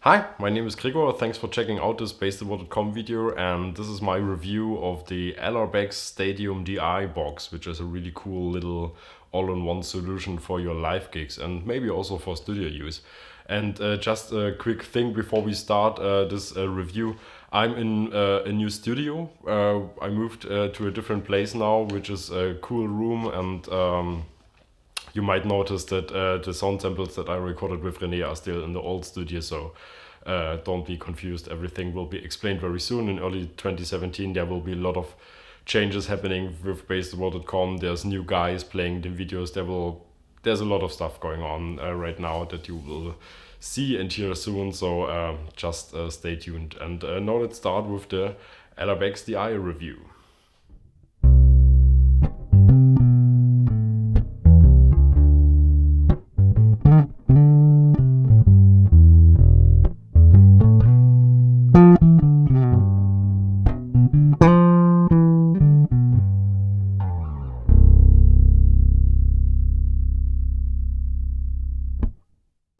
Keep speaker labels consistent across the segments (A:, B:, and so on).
A: Hi, my name is Gregor. Thanks for checking out this BassTheWorld.com video, and this is my review of the LRBX Stadium DI box, which is a really cool little all-in-one solution for your live gigs and maybe also for studio use. And just a quick thing before we start this review. I'm in a new studio. I moved to a different place now, which is a cool room, and you might notice that the sound samples that I recorded with René are still in the old studio, so don't be confused. Everything will be explained very soon. In early 2017, there will be a lot of changes happening with BassTheWorld.com. There's new guys playing the videos. There's a lot of stuff going on right now that you will see and hear soon, so just stay tuned. And now let's start with the LRBX DI review.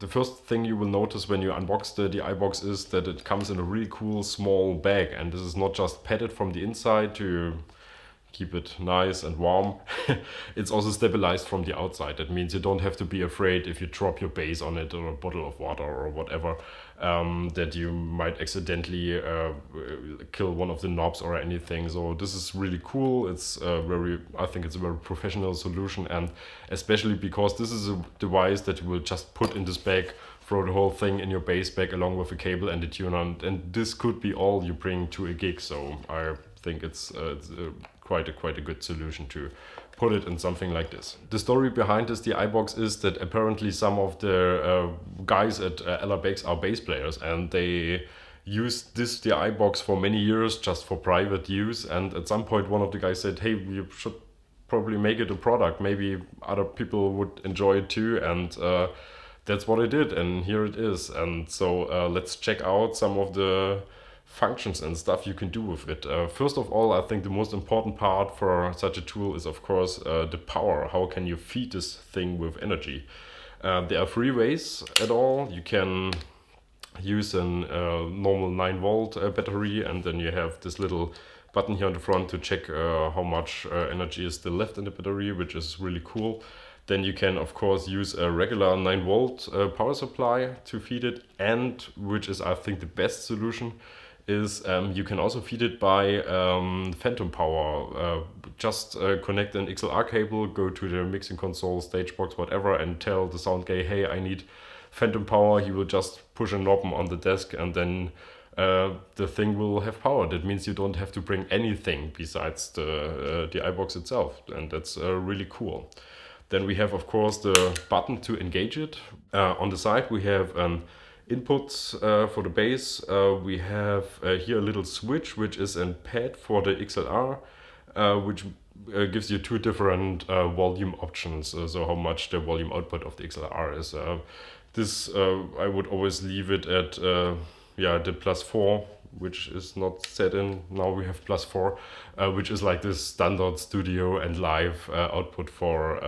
A: The first thing you will notice when you unbox the DI box is that it comes in a really cool small bag, and this is not just padded from the inside to keep it nice and warm. It's also stabilized from the outside. That means you don't have to be afraid if you drop your bass on it or a bottle of water or whatever, that you might accidentally kill one of the knobs or anything. So this is really cool. I think it's a very professional solution, and especially because this is a device that you will just put in this bag, throw the whole thing in your bass bag along with a cable and a tuner, and this could be all you bring to a gig. So I think it's quite a good solution to put it in something like this. The story behind this DI box is that apparently some of the guys at LRBX are bass players, and they used this DI box for many years just for private use, and at some point one of the guys said, hey, we should probably make it a product, maybe other people would enjoy it too, and that's what I did, and here it is. And so let's check out some of the functions and stuff you can do with it. First of all, I think the most important part for such a tool is, of course, the power. How can you feed this thing with energy? There are three ways at all. You can use a normal 9-volt battery, and then you have this little button here on the front to check how much energy is still left in the battery, which is really cool. Then you can, of course, use a regular 9-volt power supply to feed it, and which is, I think, the best solution, is you can also feed it by phantom power. Just connect an XLR cable, go to the mixing console, stage box, whatever, and tell the sound guy, hey, I need phantom power. He will just push a knob on the desk, and then the thing will have power. That means you don't have to bring anything besides the DI box itself, and that's really cool. Then we have, of course, the button to engage it. On the side we have inputs for the bass. We have here a little switch, which is a pad for the XLR, which gives you two different volume options, so how much the volume output of the XLR is. This I would always leave it at the +4, which is not set in. Now we have +4, which is like this standard studio and live output for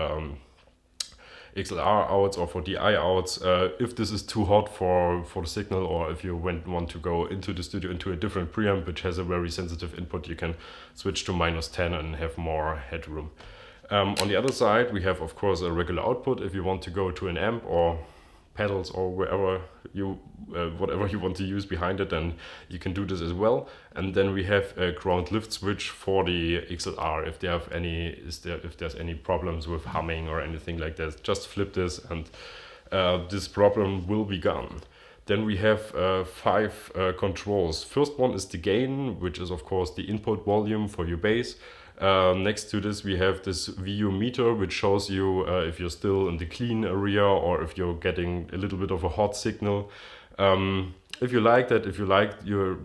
A: XLR outs or for DI outs. If this is too hot for the signal, or if you want to go into the studio into a different preamp which has a very sensitive input, you can switch to -10 and have more headroom. On the other side we have, of course, a regular output. If you want to go to an amp or pedals or wherever whatever you want to use behind it, then you can do this as well. And then we have a ground lift switch for the XLR. If there's any problems with humming or anything like that, just flip this and this problem will be gone. Then we have 5 controls. First one is the gain, which is, of course, the input volume for your bass. Next to this we have this VU meter, which shows you if you're still in the clean area or if you're getting a little bit of a hot signal. If you like that, if you like your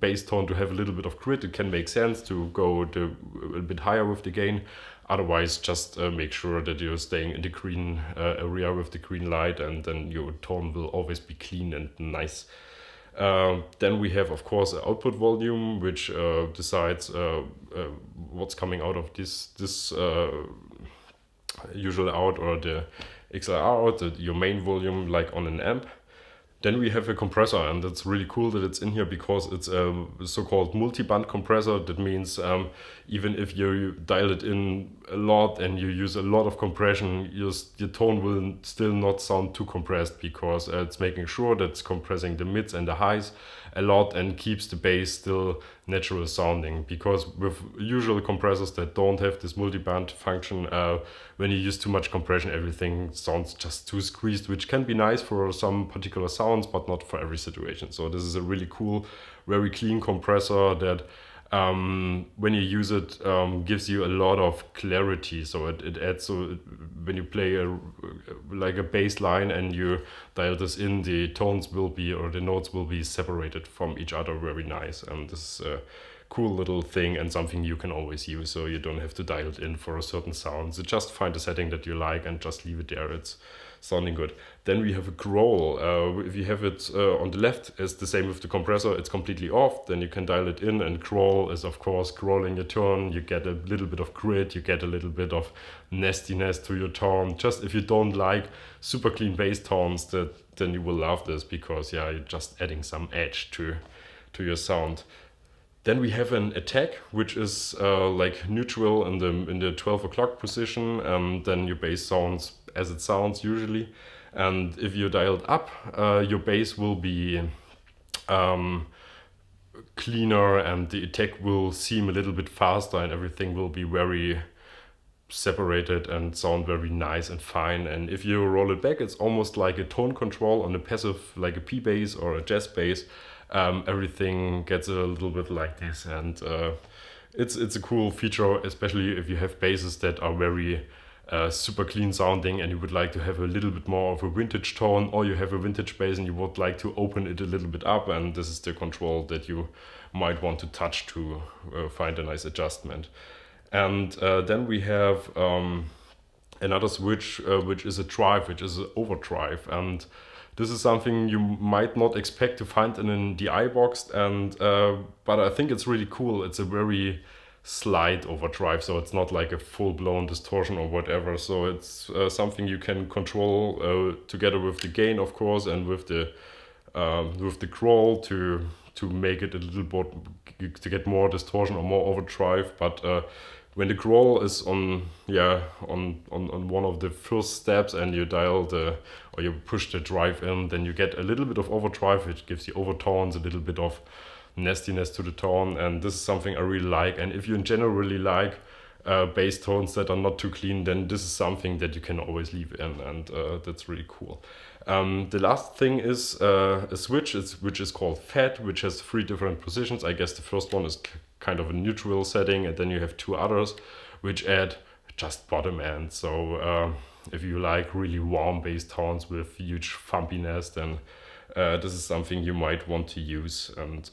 A: bass tone to have a little bit of grit, it can make sense to go a bit higher with the gain. Otherwise, just make sure that you're staying in the green area with the green light, and then your tone will always be clean and nice. Then we have, of course, an output volume, which decides what's coming out of this usual out or the XLR out, your main volume like on an amp. Then we have a compressor, and it's really cool that it's in here because it's a so-called multiband compressor. That means even if you dial it in a lot and you use a lot of compression, your tone will still not sound too compressed, because it's making sure that it's compressing the mids and the highs a lot and keeps the bass still natural sounding. Because with usual compressors that don't have this multiband function, when you use too much compression, everything sounds just too squeezed, which can be nice for some particular sounds, but not for every situation. So this is a really cool, very clean compressor that when you use it, gives you a lot of clarity. So it adds, so when you play like a bass line and you dial this in, the tones will be, or the notes will be separated from each other very nice. And this is a cool little thing and something you can always use, so you don't have to dial it in for a certain sound. So just find a setting that you like and just leave it there. It's sounding good. Then we have a Grohl. If you have it on the left, it's the same with the compressor, it's completely off. Then you can dial it in, and Grohl is of course growling your tone. You get a little bit of grit, you get a little bit of nastiness to your tone. Just if you don't like super clean bass tones, then you will love this, because yeah, you're just adding some edge to your sound. Then we have an attack, which is like neutral in the 12 o'clock position. Then your bass sounds as it sounds usually. And if you dial it up, your bass will be cleaner, and the attack will seem a little bit faster, and everything will be very separated and sound very nice and fine. And if you roll it back, it's almost like a tone control on a passive, like a P bass or a jazz bass. Everything gets a little bit like this, and it's a cool feature, especially if you have basses that are very super clean sounding and you would like to have a little bit more of a vintage tone, or you have a vintage bass and you would like to open it a little bit up, and this is the control that you might want to touch to find a nice adjustment. And then we have another switch, which is a drive, which is an overdrive, and this is something you might not expect to find in an DI box, and but I think it's really cool. It's a very slight overdrive, so it's not like a full-blown distortion or whatever. So it's something you can control together with the gain, of course, and with the Grohl to make it a little bit, to get more distortion or more overdrive. But when the Grohl is on one of the first steps and you dial or you push the drive in, then you get a little bit of overdrive, which gives you overtones, a little bit of nastiness to the tone, and this is something I really like. And if you generally like bass tones that are not too clean, then this is something that you can always leave in, and that's really cool. The last thing is a switch, which is called FAT, which has 3 different positions. I guess the first one is kind of a neutral setting, and then you have 2 others which add just bottom end. So if you like really warm bass tones with huge thumpiness, then this is something you might want to use. And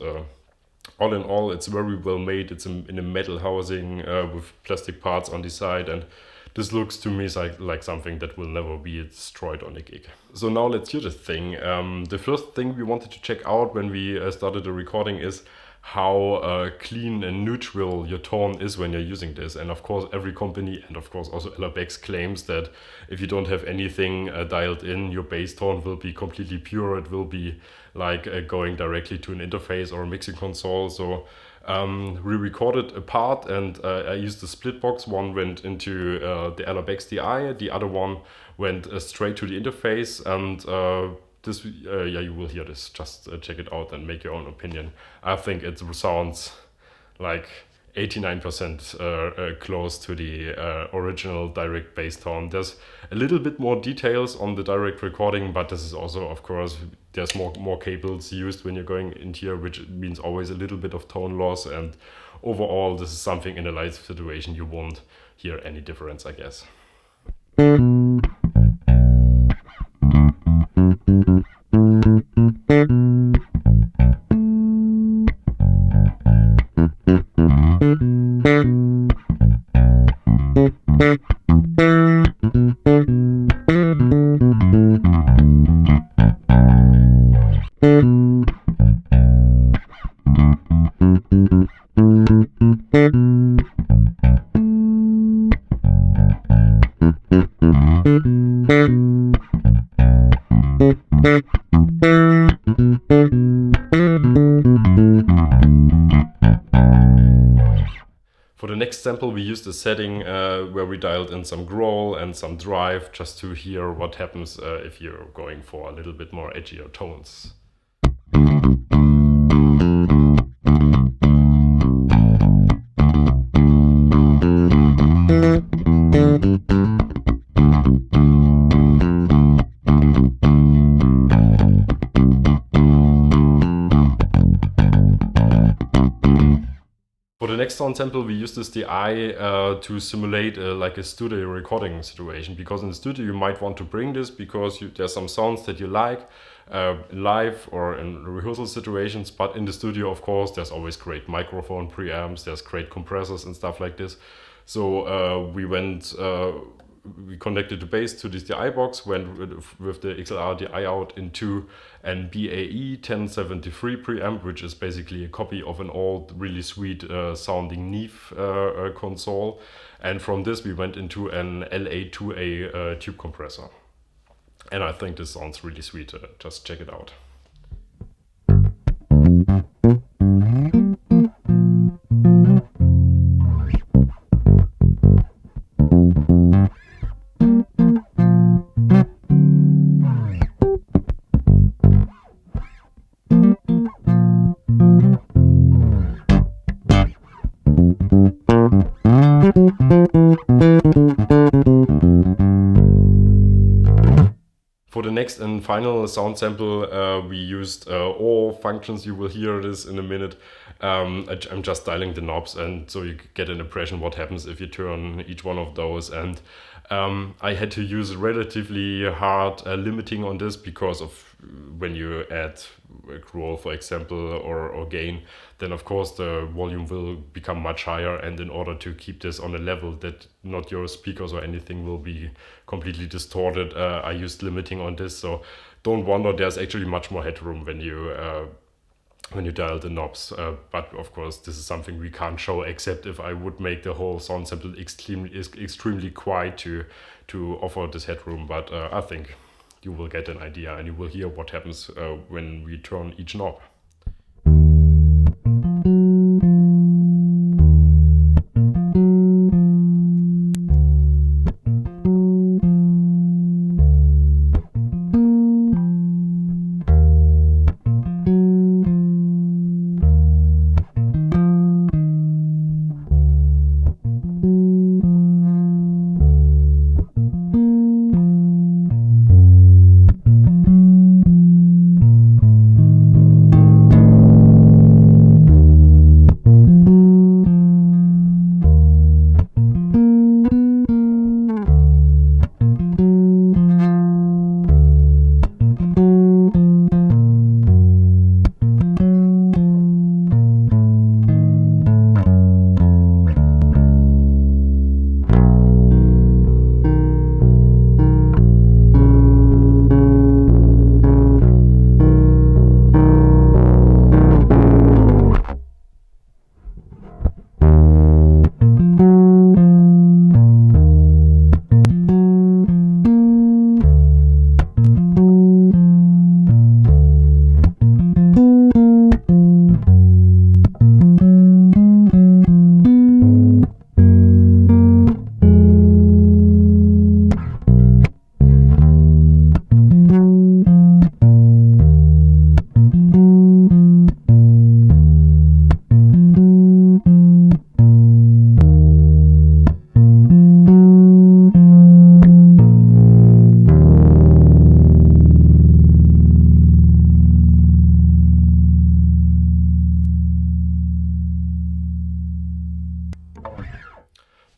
A: all in all, it's very well made. It's in a metal housing with plastic parts on the side, and this looks to me like something that will never be destroyed on a gig. So now let's hear the thing. The first thing we wanted to check out when we started the recording is how clean and neutral your tone is when you're using this. And of course, every company, and of course also LRBX, claims that if you don't have anything dialed in, your bass tone will be completely pure. It will be like going directly to an interface or a mixing console. So we recorded a part, and I used the split box. One went into the LRBX DI, the other one went straight to the interface, and this, you will hear this. Just check it out and make your own opinion. I think it sounds like 89% close to the original direct bass tone. There's a little bit more details on the direct recording, but this is also, of course, there's more cables used when you're going in here, which means always a little bit of tone loss. And overall, this is something in a live situation you won't hear any difference, I guess. For the next sample we used a setting where we dialed in some Grohl and some drive just to hear what happens if you're going for a little bit more edgier tones. For the next sound sample we used this DI to simulate like a studio recording situation, because in the studio you might want to bring this because there's some sounds that you like live or in rehearsal situations, but in the studio of course there's always great microphone preamps, there's great compressors and stuff like this. So we connected the bass to this DI box, went with the XLR DI out into an BAE 1073 preamp, which is basically a copy of an old, really sweet sounding Neve console. And from this we went into an LA2A tube compressor. And I think this sounds really sweet. Just check it out. For the next and final sound sample, we used all functions. You will hear this in a minute. I'm just dialing the knobs, and so you get an impression what happens if you turn each one of those. And I had to use relatively hard limiting on this because of when you add Grohl, for example, or gain, then of course the volume will become much higher, and in order to keep this on a level that not your speakers or anything will be completely distorted, I used limiting on this. So don't wonder, there's actually much more headroom when you dial the knobs, but of course this is something we can't show, except if I would make the whole sound sample extremely quiet to offer this headroom. But I think you will get an idea, and you will hear what happens when we turn each knob.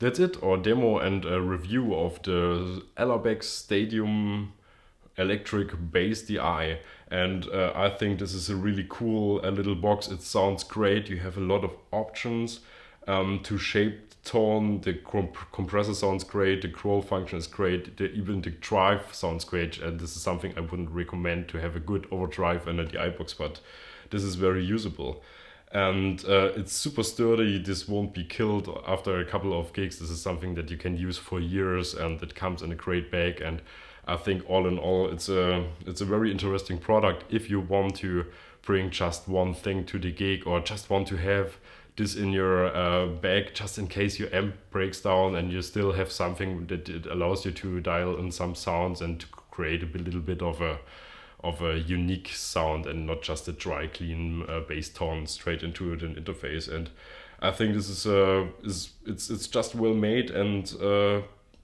A: That's it, our demo and a review of the Ellerbeck Stadium electric bass DI. And I think this is a really cool little box. It sounds great. You have a lot of options to shape the tone. The compressor sounds great. The Grohl function is great. Even the drive sounds great. And this is something I wouldn't recommend, to have a good overdrive and a DI box, but this is very usable. And it's super sturdy. This won't be killed after a couple of gigs. This is something that you can use for years, and it comes in a great bag. And I think all in all, it's a very interesting product if you want to bring just one thing to the gig, or just want to have this in your bag just in case your amp breaks down, and you still have something that it allows you to dial in some sounds and to create a little bit of a unique sound, and not just a dry clean bass tone straight into an interface. And I think this is it's just well made, and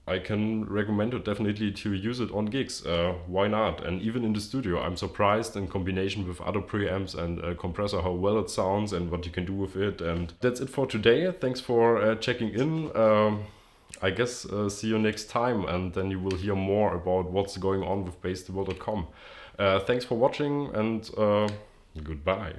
A: I can recommend it definitely to use it on gigs. Why not? And even in the studio, I'm surprised in combination with other preamps and compressor how well it sounds and what you can do with it. And that's it for today. Thanks for checking in. I guess see you next time, and then you will hear more about what's going on with BassTheWorld.com. Thanks for watching, and goodbye.